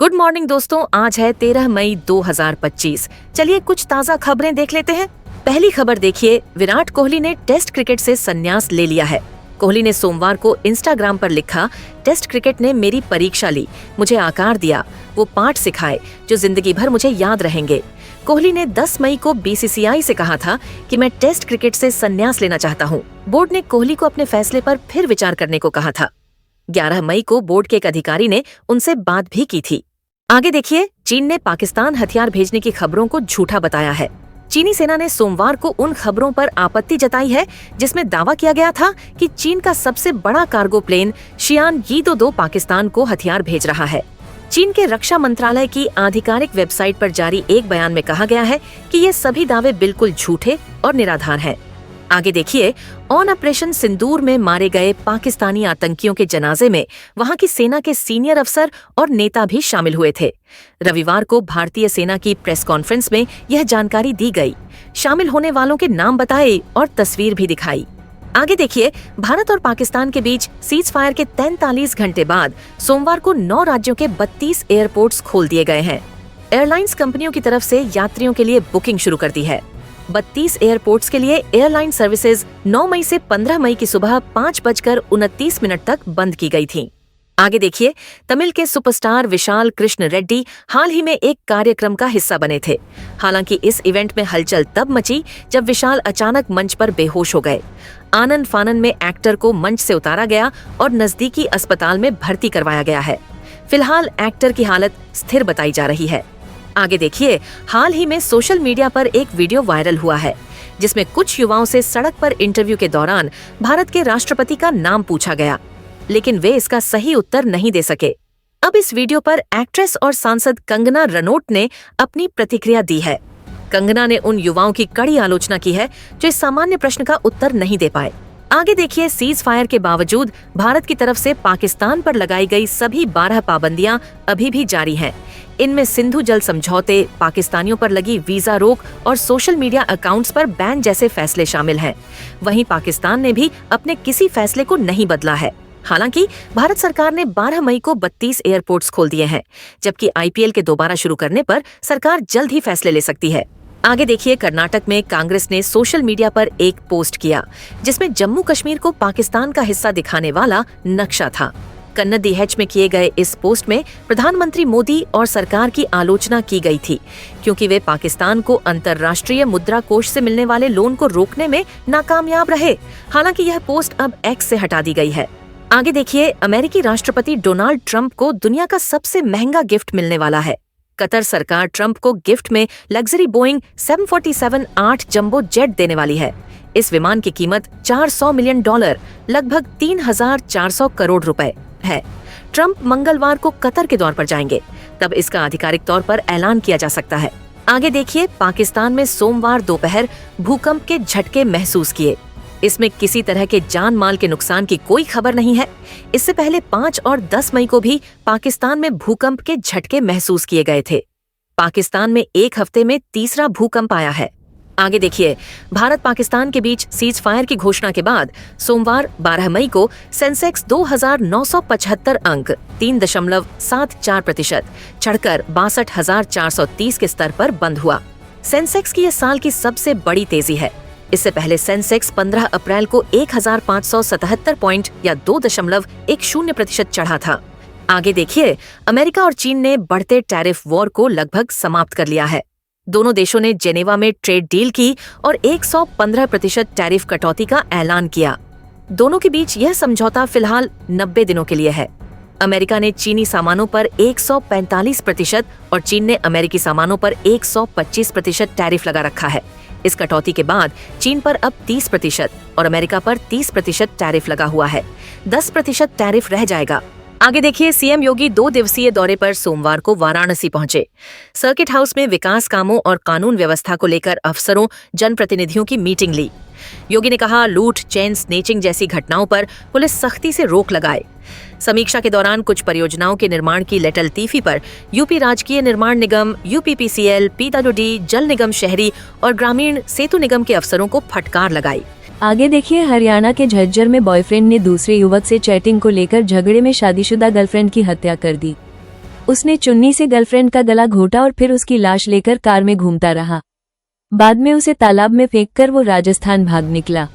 Good morning दोस्तों, आज है 13 मई 2025। चलिए कुछ ताज़ा खबरें देख लेते हैं। पहली खबर देखिए, विराट कोहली ने टेस्ट क्रिकेट से संन्यास ले लिया है। कोहली ने सोमवार को इंस्टाग्राम पर लिखा, टेस्ट क्रिकेट ने मेरी परीक्षा ली, मुझे आकार दिया, वो पाठ सिखाए जो जिंदगी भर मुझे याद रहेंगे। कोहली ने 10 मई को बीसीसीआई से कहा था कि मैं टेस्ट क्रिकेट से संन्यास लेना चाहता हूँ। बोर्ड ने कोहली को अपने फैसले पर फिर विचार करने को कहा था। 11 मई को बोर्ड के एक अधिकारी ने उनसे बात भी की थी। आगे देखिए, चीन ने पाकिस्तान हथियार भेजने की खबरों को झूठा बताया है। चीनी सेना ने सोमवार को उन खबरों पर आपत्ति जताई है जिसमें दावा किया गया था कि चीन का सबसे बड़ा कार्गो प्लेन शियान यी-2 पाकिस्तान को हथियार भेज रहा है। चीन के रक्षा मंत्रालय की आधिकारिक वेबसाइट पर जारी एक बयान में कहा गया है कि ये सभी दावे बिल्कुल झूठे और निराधार हैं। आगे देखिए, ऑपरेशन सिंदूर में मारे गए पाकिस्तानी आतंकियों के जनाजे में वहां की सेना के सीनियर अफसर और नेता भी शामिल हुए थे। रविवार को भारतीय सेना की प्रेस कॉन्फ्रेंस में यह जानकारी दी गई। शामिल होने वालों के नाम बताए और तस्वीर भी दिखाई। आगे देखिए, भारत और पाकिस्तान के बीच सीज फायर के 43 घंटे बाद सोमवार को 9 राज्यों के 32 एयरपोर्ट्स खोल दिए गए हैं। एयरलाइंस कंपनियों की तरफ से यात्रियों के लिए बुकिंग शुरू कर दी है। 32 एयरपोर्ट्स के लिए एयरलाइन सर्विसेज 9 मई से 15 मई की सुबह 5:29 तक बंद की गई थीं। आगे देखिए, तमिल के सुपरस्टार विशाल कृष्ण रेड्डी हाल ही में एक कार्यक्रम का हिस्सा बने थे। हालांकि इस इवेंट में हलचल तब मची जब विशाल अचानक मंच पर बेहोश हो गए। आनन फानन में एक्टर को मंच से उतारा गया और नजदीकी अस्पताल में भर्ती करवाया गया है। फिलहाल एक्टर की हालत स्थिर बताई जा रही है। आगे देखिए, हाल ही में सोशल मीडिया पर एक वीडियो वायरल हुआ है जिसमें कुछ युवाओं से सड़क पर इंटरव्यू के दौरान भारत के राष्ट्रपति का नाम पूछा गया, लेकिन वे इसका सही उत्तर नहीं दे सके। अब इस वीडियो पर एक्ट्रेस और सांसद कंगना रनौत ने अपनी प्रतिक्रिया दी है। कंगना ने उन युवाओं की कड़ी आलोचना की है जो इस सामान्य प्रश्न का उत्तर नहीं दे पाए। आगे देखिए, सीज फायर के बावजूद भारत की तरफ से पाकिस्तान पर लगाई गई सभी 12 पाबंदियां अभी भी जारी हैं। इनमें सिंधु जल समझौते, पाकिस्तानियों पर लगी वीजा रोक और सोशल मीडिया अकाउंट्स पर बैन जैसे फैसले शामिल हैं। वहीं पाकिस्तान ने भी अपने किसी फैसले को नहीं बदला है। हालांकि भारत सरकार ने 12 मई को 32 एयरपोर्ट्स खोल दिए हैं, जबकि आईपीएल के दोबारा शुरू करने पर सरकार जल्द ही फैसले ले सकती है। आगे देखिए, कर्नाटक में कांग्रेस ने सोशल मीडिया पर एक पोस्ट किया जिसमें जम्मू कश्मीर को पाकिस्तान का हिस्सा दिखाने वाला नक्शा था। कन्नडी हैच में किए गए इस पोस्ट में प्रधानमंत्री मोदी और सरकार की आलोचना की गई थी क्योंकि वे पाकिस्तान को अंतर्राष्ट्रीय मुद्रा कोष से मिलने वाले लोन को रोकने में नाकामयाब रहे। हालांकि यह पोस्ट अब एक्स से हटा दी गई है। आगे देखिए, अमेरिकी राष्ट्रपति डोनाल्ड ट्रंप को दुनिया का सबसे महंगा गिफ्ट मिलने वाला है। कतर सरकार ट्रंप को गिफ्ट में लग्जरी बोइंग 747-8 जंबो जेट देने वाली है। इस विमान की कीमत $400 मिलियन, लगभग 3,400 करोड़ रुपए है। ट्रंप मंगलवार को कतर के दौर पर जाएंगे, तब इसका आधिकारिक तौर पर ऐलान किया जा सकता है। आगे देखिए, पाकिस्तान में सोमवार दोपहर भूकंप के झटके महसूस किए। इसमें किसी तरह के जान माल के नुकसान की कोई खबर नहीं है। इससे पहले 5 और 10 मई को भी पाकिस्तान में भूकंप के झटके महसूस किए गए थे। पाकिस्तान में एक हफ्ते में तीसरा भूकंप आया है। आगे देखिए, भारत पाकिस्तान के बीच सीज फायर की घोषणा के बाद सोमवार 12 मई को सेंसेक्स 2,975 अंक 3.74% चढ़कर 62,430 के स्तर पर बंद हुआ। सेंसेक्स की यह साल की सबसे बड़ी तेजी है। इससे पहले सेंसेक्स 15 अप्रैल को 1,577 पॉइंट या 2.10% चढ़ा था। आगे देखिए, अमेरिका और चीन ने बढ़ते टैरिफ वॉर को लगभग समाप्त कर लिया है। दोनों देशों ने जेनेवा में ट्रेड डील की और 115% टैरिफ कटौती का ऐलान किया। दोनों के बीच यह समझौता फिलहाल 90 दिनों के लिए है। अमेरिका ने चीनी सामानों पर 145% और चीन ने अमेरिकी सामानों पर 125% टैरिफ लगा रखा है। इस कटौती के बाद चीन पर अब 30% और अमेरिका पर 30% टैरिफ लगा हुआ है। 10% टैरिफ रह जाएगा। आगे देखिए, सीएम योगी 2 दिवसीय दौरे पर सोमवार को वाराणसी पहुंचे। सर्किट हाउस में विकास कामों और कानून व्यवस्था को लेकर अफसरों, जनप्रतिनिधियों की मीटिंग ली। योगी ने कहा, लूट, चेन स्नेचिंग जैसी घटनाओं पर पुलिस सख्ती से रोक लगाए। समीक्षा के दौरान कुछ परियोजनाओं के निर्माण की लटलतीफी पर यूपी राजकीय निर्माण निगम, यूपीपीसीएल, पीडब्ल्यूडी, जल निगम शहरी और ग्रामीण सेतु निगम के अफसरों को फटकार लगाई। आगे देखिए, हरियाणा के झज्जर में बॉयफ्रेंड ने दूसरे युवक से चैटिंग को लेकर झगड़े में शादीशुदा गर्लफ्रेंड की हत्या कर दी। उसने चुन्नी से गर्लफ्रेंड का गला घोटा और फिर उसकी लाश लेकर कार में घूमता रहा। बाद में उसे तालाब में फेंककर वो राजस्थान भाग निकला।